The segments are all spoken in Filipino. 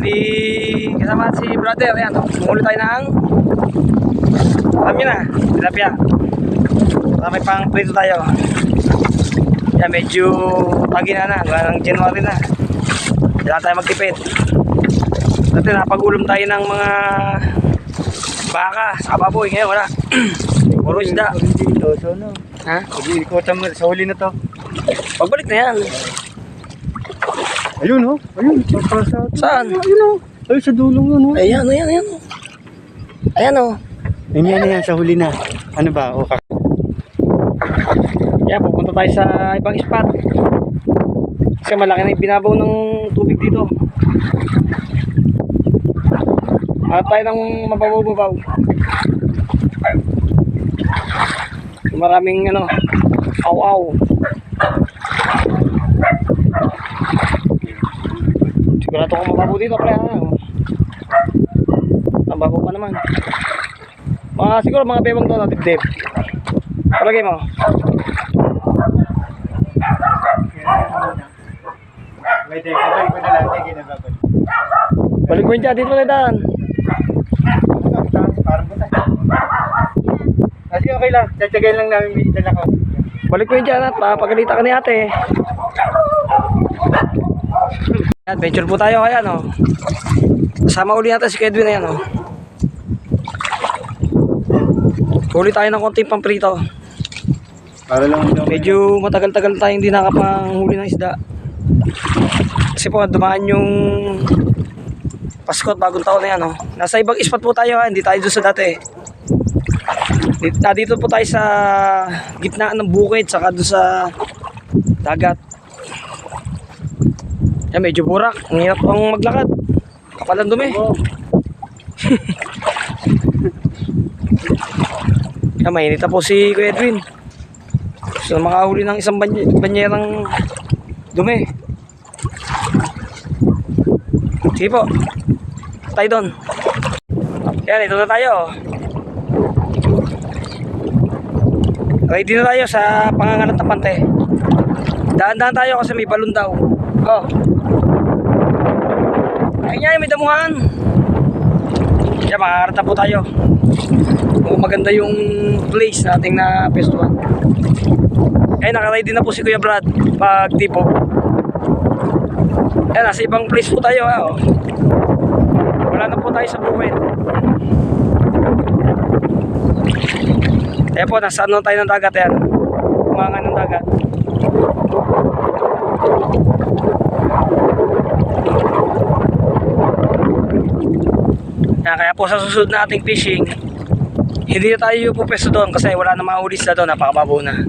Bali, kasama si brother. Ayan, muli tayo ng alam nyo na, tilapia. May pang prito tayo. Yan, medyo pagi na hanggang January na. Kailangan tayo magtipid. Dati napag-ulam tayo ng mga baka sa baboy. Ngayon wala. Puro isda. Ha? Ikutan mo sa huli na to. Pagbalik na yan. Ayun oh. Ayun. Saan? Ayun oh. Ay sa dulong yun oh. Ayan. Ayan o. Yan sa huli na. Ano ba? O Yan, pupunta tayo sa ibang spot. Kasi malaki na yung binabaw ng tubig dito. At tayo ng mababaw-babaw. Maraming ano, aw-aw. Sigurado kung mababaw dito, pre. Ang babaw pa naman. Siguro mga bewang doon na dibdib. Palagay mo. Balik mo dyan, dito na daan. Kasi okay lang, tsatsagan lang namin may dala ko. Balik mo dyan at papagalita ka ni ate. Adventure po tayo, ayan o. Kasama uli natin si Kedwin, ayan o. Huli tayo ng konting pamprito. Para lang Medyo matagal-tagal tayo hindi nakapanghuli ng isda. Kasi po dumaan yung Pasko at bagong taon na yan. Nasa ibang spot po tayo, hindi tayo doon sa dati. Dito po tayo sa gitnaan ng bukid, saka doon sa dagat. Yan, medyo burak. Ang hirap pang maglakad. Kapalan dumi. Yan, mainit na po si Kuya Edwin. So makahuli ng isang banyerang dumi. Sige po, tayo doon. Yan, ito na tayo. Ready na tayo sa pangangalat ng pante. Daan-daan tayo kasi may balon daw. Oh. Ayun yan, may damuhan. Yan, makakarat na po tayo. Kung maganda yung place nating na pestuhan. Eh, naka-ready na po si Kuya Brad pag tipo. Yan, nasa ibang place po tayo. Oh. Wala na po tayo sa bukid. Kaya po, nasa ano tayo ng dagat yan. Umangan ng dagat. Yan, kaya po sa susunod na ating fishing, hindi na tayo pupesto doon kasi wala na mahuli na doon, napakababaw na.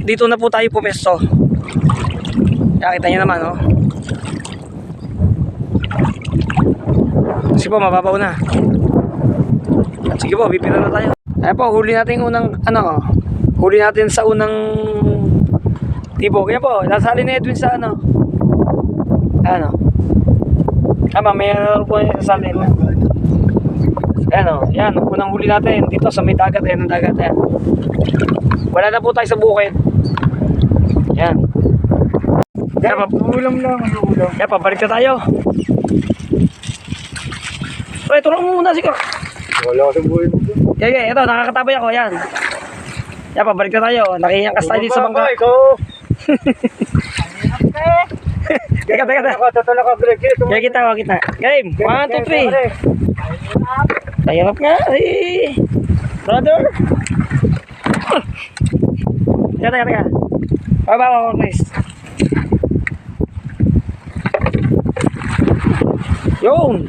Dito na po tayo pupesto. Kaya kita nyo naman, oh. Sige po, mababaw na. Sige po, bipira na tayo. Ayan po, huli natin unang, huli natin sa unang tipo. Kaya po, nasali ni Edwin sa tama, mayroon po yung sasali. Ayan o, yan, unang huli natin dito sa may dagat, ayan ang dagat, ayan. Wala na po tayo sa bukid. Yan. ulam lang, ulam. Kaya pabalik na tayo. Pre, tulong mo muna siguro. Wala ka sa buhay mo. Kaya, ito, nakakatabay ako, yan. Kaya pabalik na tayo. Nakiyakas tayo dito sa bangka. Teka. Kaya kita. Game, 1, 2, 3. Tahirap nga, brother. Teka. Baba, please. Yun.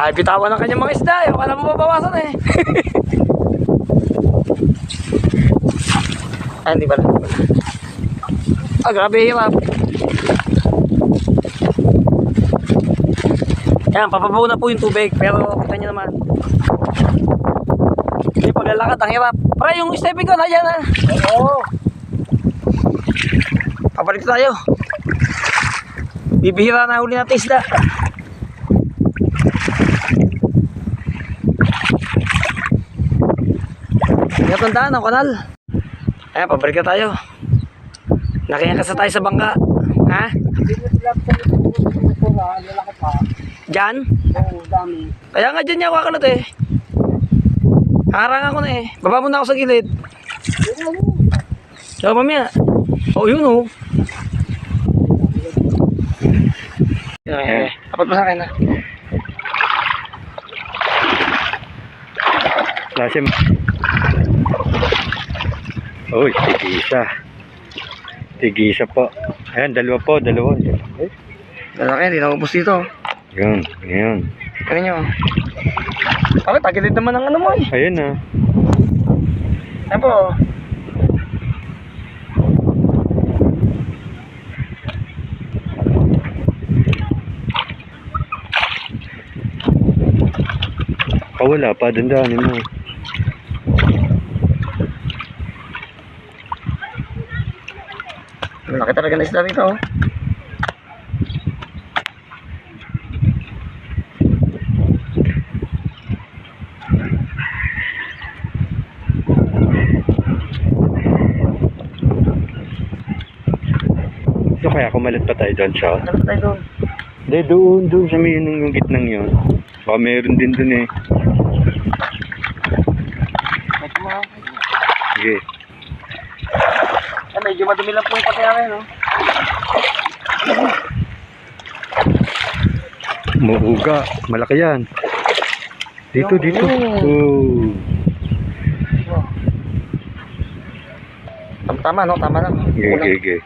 Ay, bitawan ng kanyang mga isda. Wala mo mabawasan eh. Ay, hindi pala. Grabe hirap. Yan, papabaw na po yung tubig. Pero kita nyo naman. Hindi paglalakad, ang hirap. Para yung stepping ko, nandiyan na. Oo. Pabalik tayo. Bibihira na huli natin isda. Tandaan ang kanal. Ayan, pabalik na tayo. Nakiyangkas na tayo sa bangka. Ha? Hindi na sila sa ito na, lalaki pa. Diyan? Oo, dami. Kaya nga dyan niya ako kakalot eh. Harangan ko na eh. Baba muna ako sa gilid. Saka mamaya. Oh, yun oh. Dapat pa sa akin ha. Lasim. Uy, tigisa. Tigisa po. Ayan, dalawa po, dalawa. Lalaki, hindi na ubos dito. Yun, yun. Ano nyo? Bakit? Tagilid naman ang ano mo eh. Ayun na. Ayan po. Wala pa, dandanin mo. Malaki talaga na isda rito oh. So kaya kumalat pa tayo doon siya? Dapat tayo doon. Hindi, doon sa may yung gitnang yun. Baka meron din doon eh. Sige. Medyo madumi lang po yung pati namin no. Muuga. Malaki yan. Dito, dito. Oh. Tama no, tama lang. Sige, sige, sige.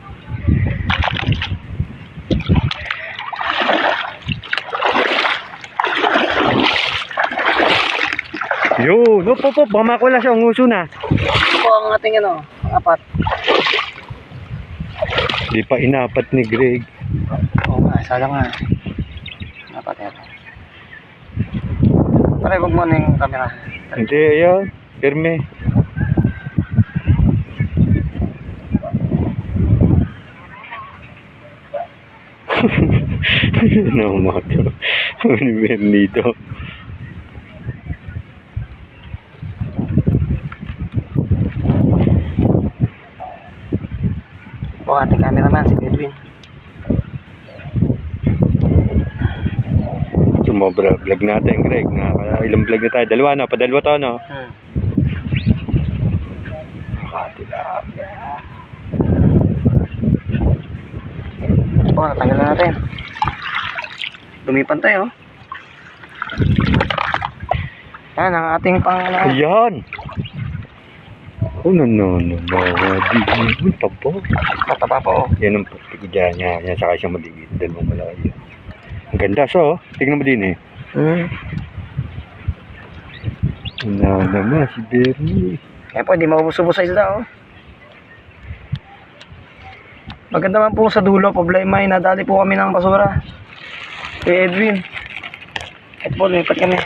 Yo, no po, baka makuha siya, nguso na. Ito po ang ating ano, ang apat. Di pa inapat ni Greg. Oo nga, sana nga. Apat yan. Pare, huwag mo na yung camera. Hindi, ayan. Pirme. No, mato. Ni Bernito. O ating cameraman, si Edwin. Sumobra vlog natin, Greg. Ilang vlog na tayo? Dalawa na, padalwa to, no? O, natanggal na natin. Lumipan tayo. Yan, ang ating pang... Ayan! Oh, no. Di tabo. Mataba po. Yan ang pagpigil niya. Yan, saka siya maliit. Dalawang malaki. Ang ganda, so. Tignan mo din eh. Wala naman, si Bernie. Kaya po, hindi maubos-ubos sa isda, oh. Maganda man po sa dulo, problema ay nadali po kami ng basura. Kay Edwin. Ito po, lumipat kami.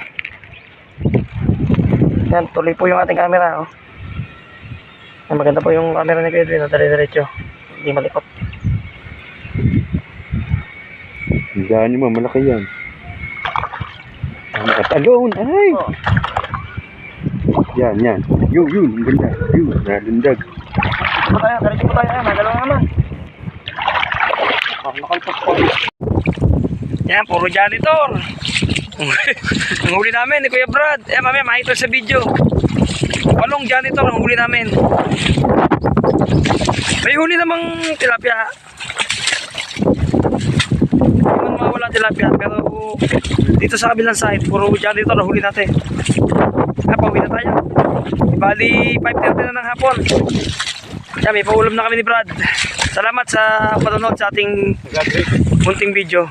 Yan, tuloy po yung ating camera, oh. Yan, maganda po yung camera ni Edwin, dire-diretso. Hindi malikot. Hanggaan nyo, malaki yan. Ang katalon, ay! Oh. Yan. Yun, ang ganda. Yun, nalundag. Diretso po tayo, ayan, nagalaw naman. Yan, puro janitor. Ang huli namin ni Kuya Brad. Mamaya makita sa video. 8 janitor ang huli namin. May huli namang tilapia. Hindi man mawala tilapia. Pero dito sa kabilang side, puro janitor ang huli natin. Pauwi na tayo. Bali 5:30 na ng hapon. Yan, may paulam na kami ni Brad. Salamat sa panonood sa ating munting video.